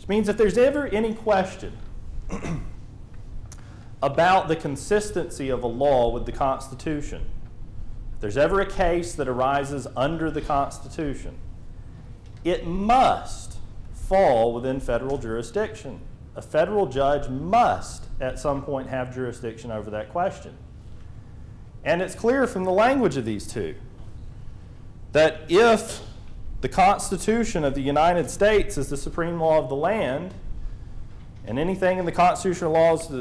Which means if there's ever any question about the consistency of a law with the Constitution, if there's ever a case that arises under the Constitution, it must fall within federal jurisdiction. A federal judge must, at some point, have jurisdiction over that question. And it's clear from the language of these two that if the Constitution of the United States is the supreme law of the land, and anything in the constitutional laws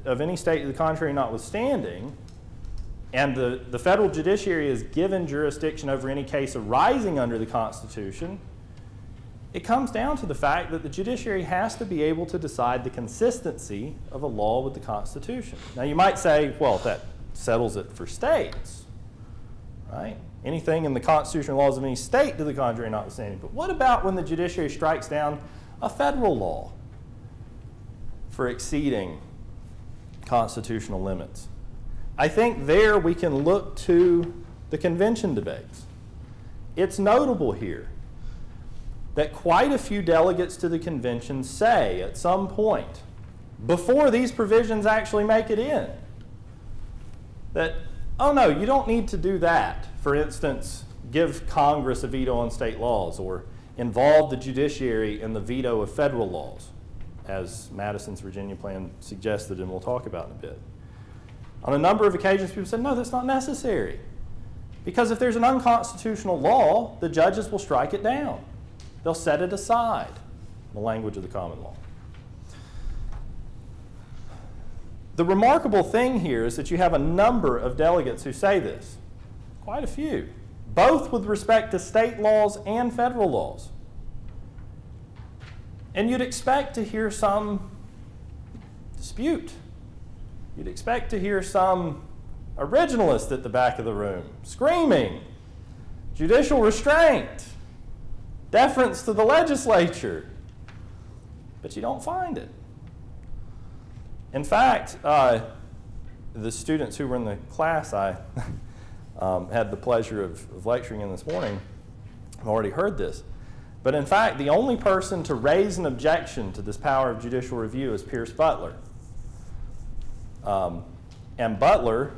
of any state to the contrary notwithstanding, and the federal judiciary is given jurisdiction over any case arising under the Constitution, it comes down to the fact that the judiciary has to be able to decide the consistency of a law with the Constitution. Now you might say, well, that settles it for states, right? Anything in the constitutional laws of any state to the contrary notwithstanding. But what about when the judiciary strikes down a federal law for exceeding constitutional limits? I think there we can look to the convention debates. It's notable here that quite a few delegates to the convention say at some point, before these provisions actually make it in, that, oh no, you don't need to do that. For instance, give Congress a veto on state laws or involve the judiciary in the veto of federal laws, as Madison's Virginia plan suggested and we'll talk about in a bit. On a number of occasions, people said, no, that's not necessary. Because if there's an unconstitutional law, the judges will strike it down. They'll set it aside, in the language of the common law. The remarkable thing here is that you have a number of delegates who say this, quite a few, both with respect to state laws and federal laws. And you'd expect to hear some dispute. You'd expect to hear some originalist at the back of the room screaming, judicial restraint, deference to the legislature. But you don't find it. In fact, the students who were in the class I had the pleasure of lecturing in this morning have already heard this. But in fact, the only person to raise an objection to this power of judicial review is Pierce Butler. And Butler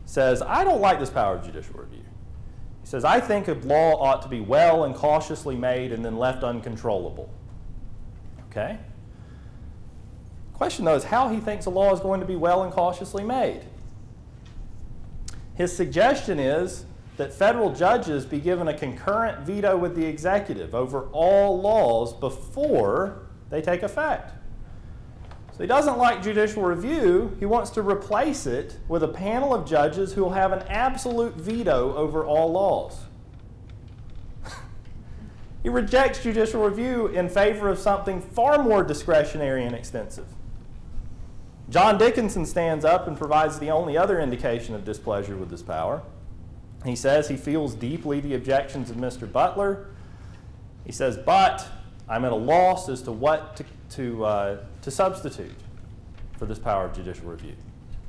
says, I don't like this power of judicial review. He says, I think a law ought to be well and cautiously made and then left uncontrollable. Okay? The question, though, is how he thinks a law is going to be well and cautiously made. His suggestion is that federal judges be given a concurrent veto with the executive over all laws before they take effect. So he doesn't like judicial review. He wants to replace it with a panel of judges who will have an absolute veto over all laws. He rejects judicial review in favor of something far more discretionary and extensive. John Dickinson stands up and provides the only other indication of displeasure with this power. He says he feels deeply the objections of Mr. Butler. He says, but I'm at a loss as to what to substitute for this power of judicial review.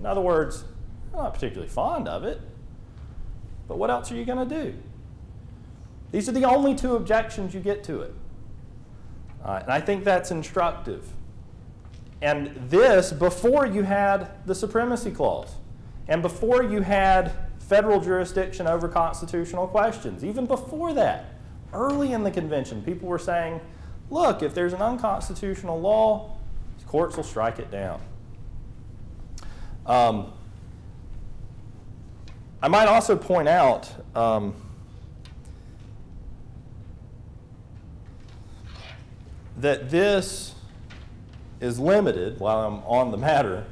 In other words, I'm not particularly fond of it, but what else are you going to do? These are the only two objections you get to it. And I think that's instructive. And this before you had the Supremacy Clause, and before you had federal jurisdiction over constitutional questions. Even before that, early in the convention, people were saying, look, if there's an unconstitutional law, courts will strike it down. I might also point out that this is limited, while I'm on the matter,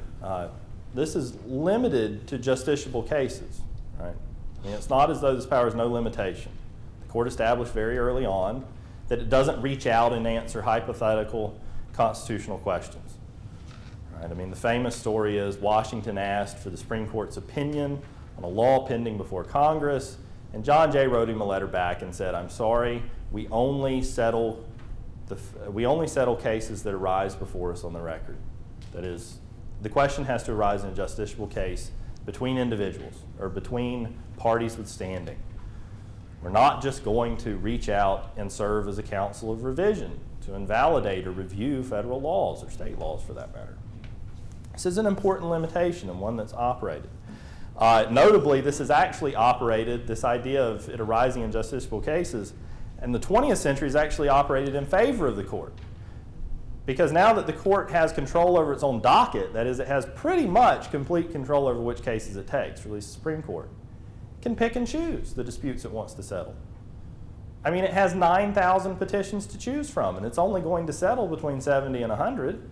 this is limited to justiciable cases. Right? I mean, it's not as though this power has no limitation. The court established very early on that it doesn't reach out and answer hypothetical constitutional questions. Right? I mean, the famous story is Washington asked for the Supreme Court's opinion on a law pending before Congress, and John Jay wrote him a letter back and said, I'm sorry, we only settle cases that arise before us on the record. That is, the question has to arise in a justiciable case between individuals or between parties with standing. We're not just going to reach out and serve as a counsel of revision to invalidate or review federal laws, or state laws for that matter. This is an important limitation and one that's operated. Notably, this is actually operated, this idea of it arising in justiciable cases, in the 20th century is actually operated in favor of the court. Because now that the court has control over its own docket, that is, it has pretty much complete control over which cases it takes, or at least the Supreme Court, it can pick and choose the disputes it wants to settle. I mean, it has 9,000 petitions to choose from, and it's only going to settle between 70 and 100.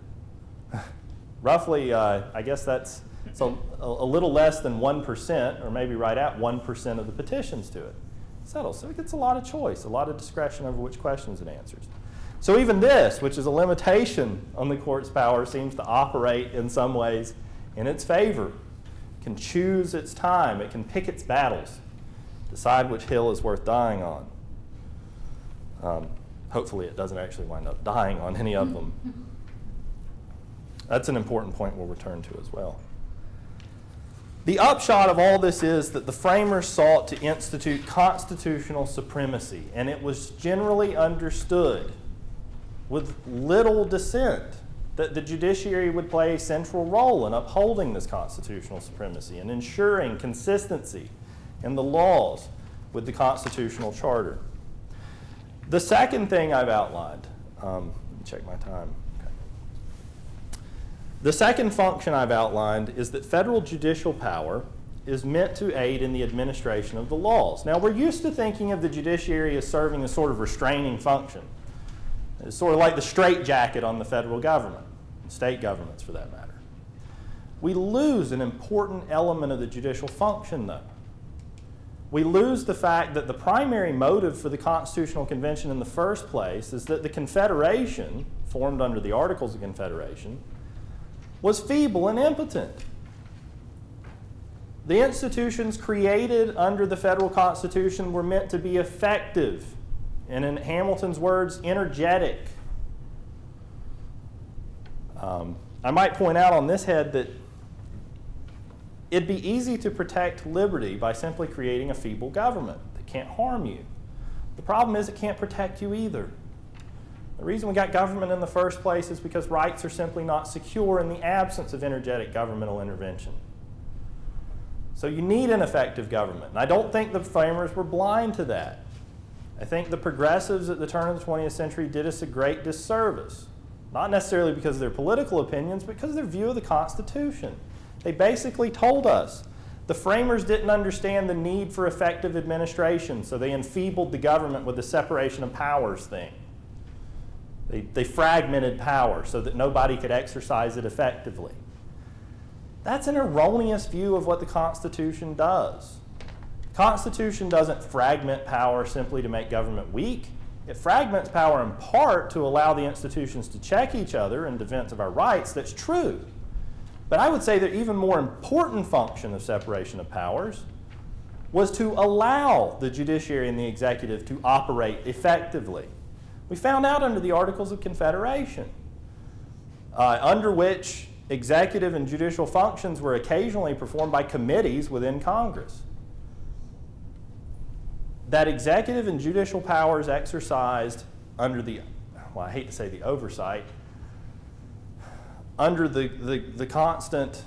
Roughly, I guess that's so a little less than 1%, or maybe right at 1% of the petitions to it settles. So it gets a lot of choice, a lot of discretion over which questions it answers. So even this, which is a limitation on the court's power, seems to operate in some ways in its favor. It can choose its time. It can pick its battles, decide which hill is worth dying on. Hopefully it doesn't actually wind up dying on any of them. That's an important point we'll return to as well. The upshot of all this is that the framers sought to institute constitutional supremacy, and it was generally understood with little dissent that the judiciary would play a central role in upholding this constitutional supremacy and ensuring consistency in the laws with the constitutional charter. The second thing I've outlined, let me check my time. Okay. The second function I've outlined is that federal judicial power is meant to aid in the administration of the laws. Now, we're used to thinking of the judiciary as serving a sort of restraining function. It's sort of like the straitjacket on the federal government, state governments for that matter. We lose an important element of the judicial function, though. We lose the fact that the primary motive for the Constitutional Convention in the first place is that the Confederation, formed under the Articles of Confederation, was feeble and impotent. The institutions created under the federal Constitution were meant to be effective, and in Hamilton's words, energetic. I might point out on this head that it'd be easy to protect liberty by simply creating a feeble government that can't harm you. The problem is it can't protect you either. The reason we got government in the first place is because rights are simply not secure in the absence of energetic governmental intervention. So you need an effective government. And I don't think the framers were blind to that. I think the progressives at the turn of the 20th century did us a great disservice. Not necessarily because of their political opinions, but because of their view of the Constitution. They basically told us the framers didn't understand the need for effective administration, so they enfeebled the government with the separation of powers thing. They fragmented power so that nobody could exercise it effectively. That's an erroneous view of what the Constitution does. The Constitution doesn't fragment power simply to make government weak. It fragments power in part to allow the institutions to check each other in defense of our rights. That's true. But I would say the even more important function of separation of powers was to allow the judiciary and the executive to operate effectively. We found out under the Articles of Confederation, under which executive and judicial functions were occasionally performed by committees within Congress, that executive and judicial powers exercised under the, well, I hate to say the oversight, under the constant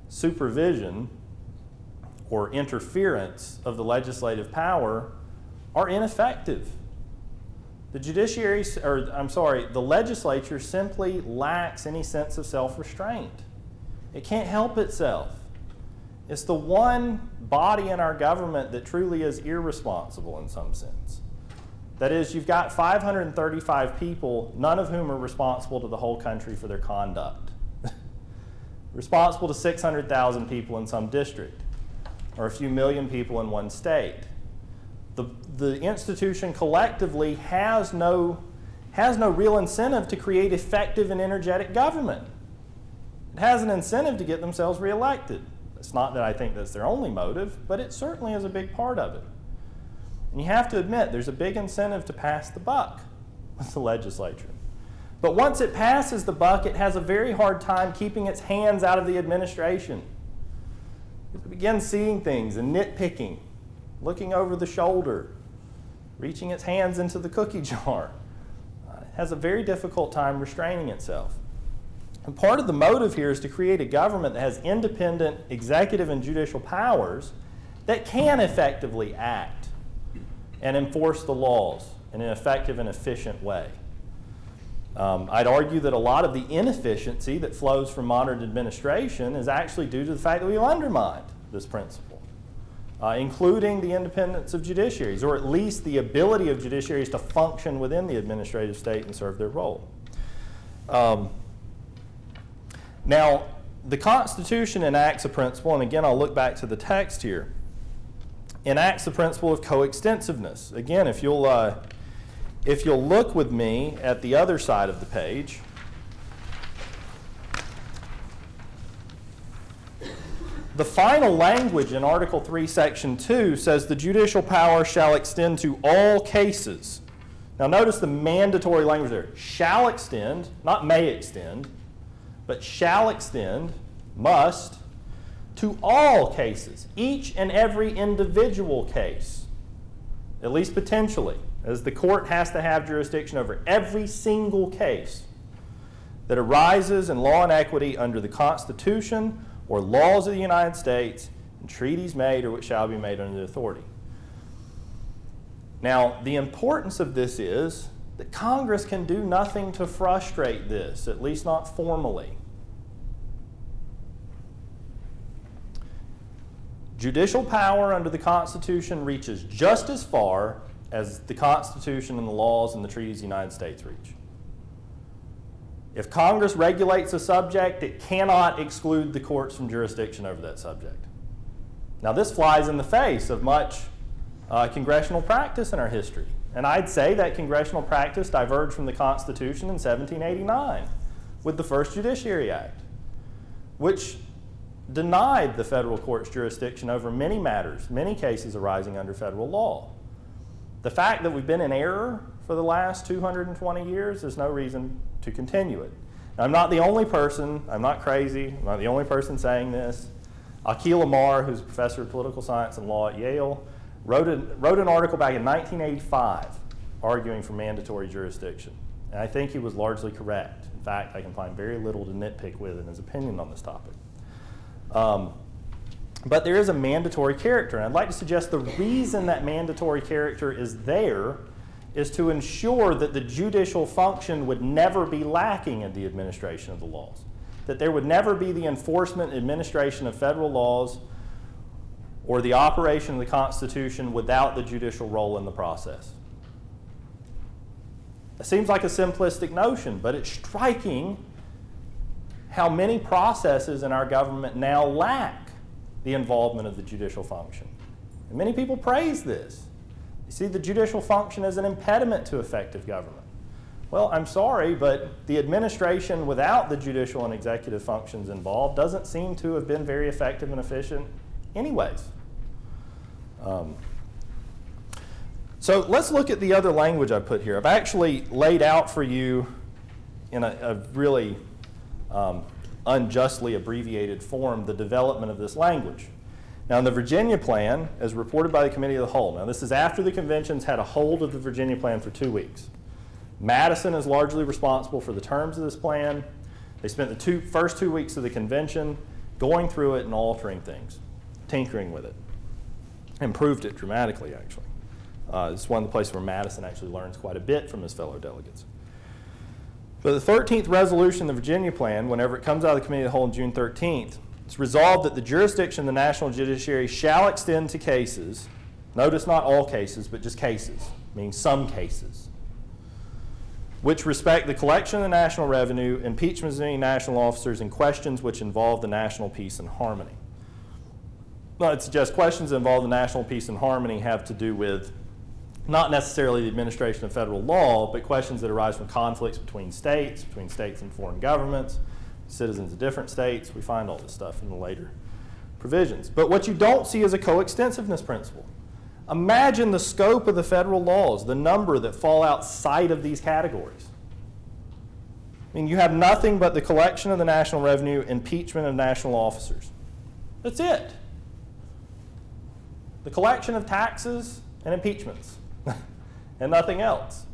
supervision or interference of the legislative power are ineffective. The judiciary, the legislature simply lacks any sense of self-restraint. It can't help itself. It's the one body in our government that truly is irresponsible in some sense. That is, you've got 535 people, none of whom are responsible to the whole country for their conduct. Responsible to 600,000 people in some district, or a few million people in one state. The institution collectively has no real incentive to create effective and energetic government. It has an incentive to get themselves reelected. It's not that I think that's their only motive, but it certainly is a big part of it. And you have to admit, there's a big incentive to pass the buck with the legislature. But once it passes the buck, it has a very hard time keeping its hands out of the administration. It begins seeing things and nitpicking, looking over the shoulder, reaching its hands into the cookie jar. has a very difficult time restraining itself. And part of the motive here is to create a government that has independent executive and judicial powers that can effectively act and enforce the laws in an effective and efficient way. I'd argue that a lot of the inefficiency that flows from modern administration is actually due to the fact that we've undermined this principle, including the independence of judiciaries, or at least the ability of judiciaries to function within the administrative state and serve their role. Now, the Constitution enacts a principle, and again, I'll look back to the text here, enacts the principle of coextensiveness. Again, if you'll look with me at the other side of the page, the final language in Article 3, Section 2 says the judicial power shall extend to all cases. Now notice the mandatory language there. Shall extend, not may extend, but shall extend, must, to all cases, each and every individual case, at least potentially, as the court has to have jurisdiction over every single case that arises in law and equity under the Constitution or laws of the United States and treaties made or which shall be made under the authority. Now, the importance of this is that Congress can do nothing to frustrate this, at least not formally. Judicial power under the Constitution reaches just as far as the Constitution and the laws and the treaties of the United States reach. If Congress regulates a subject, it cannot exclude the courts from jurisdiction over that subject. Now, this flies in the face of much congressional practice in our history. And I'd say that congressional practice diverged from the Constitution in 1789 with the first Judiciary Act, which denied the federal court's jurisdiction over many matters, many cases arising under federal law. The fact that we've been in error for the last 220 years is no reason to continue it. Now, I'm not the only person, I'm not crazy, I'm not the only person saying this. Akhil Amar, who's a professor of political science and law at Yale, wrote an article back in 1985 arguing for mandatory jurisdiction. And I think he was largely correct. In fact, I can find very little to nitpick with in his opinion on this topic. But there is a mandatory character, and I'd like to suggest the reason that mandatory character is there is to ensure that the judicial function would never be lacking in the administration of the laws, that there would never be the enforcement and administration of federal laws or the operation of the Constitution without the judicial role in the process. It seems like a simplistic notion, but it's striking how many processes in our government now lack the involvement of the judicial function. And many people praise this. You see the judicial function as an impediment to effective government. Well, I'm sorry, but the administration without the judicial and executive functions involved doesn't seem to have been very effective and efficient anyways. So let's look at the other language I put here. I've actually laid out for you in a really unjustly abbreviated form the development of this language. Now, in the Virginia Plan, as reported by the Committee of the Whole, now this is after the conventions had a hold of the Virginia Plan for 2 weeks. Madison is largely responsible for the terms of this plan. They spent the first 2 weeks of the convention going through it and altering things, tinkering with it. Improved it dramatically, actually. It's one of the places where Madison actually learns quite a bit from his fellow delegates. But the 13th resolution of the Virginia Plan, whenever it comes out of the Committee of the Whole on June 13th, it's resolved that the jurisdiction of the National Judiciary shall extend to cases, notice not all cases, but just cases, meaning some cases, which respect the collection of the national revenue, impeachment of any national officers, and questions which involve the national peace and harmony. Well, it suggests questions that involve the national peace and harmony have to do with not necessarily the administration of federal law, but questions that arise from conflicts between states and foreign governments, citizens of different states. We find all this stuff in the later provisions. But what you don't see is a coextensiveness principle. Imagine the scope of the federal laws, the number that fall outside of these categories. I mean, you have nothing but the collection of the national revenue, impeachment of national officers. That's it. The collection of taxes and impeachments, and nothing else.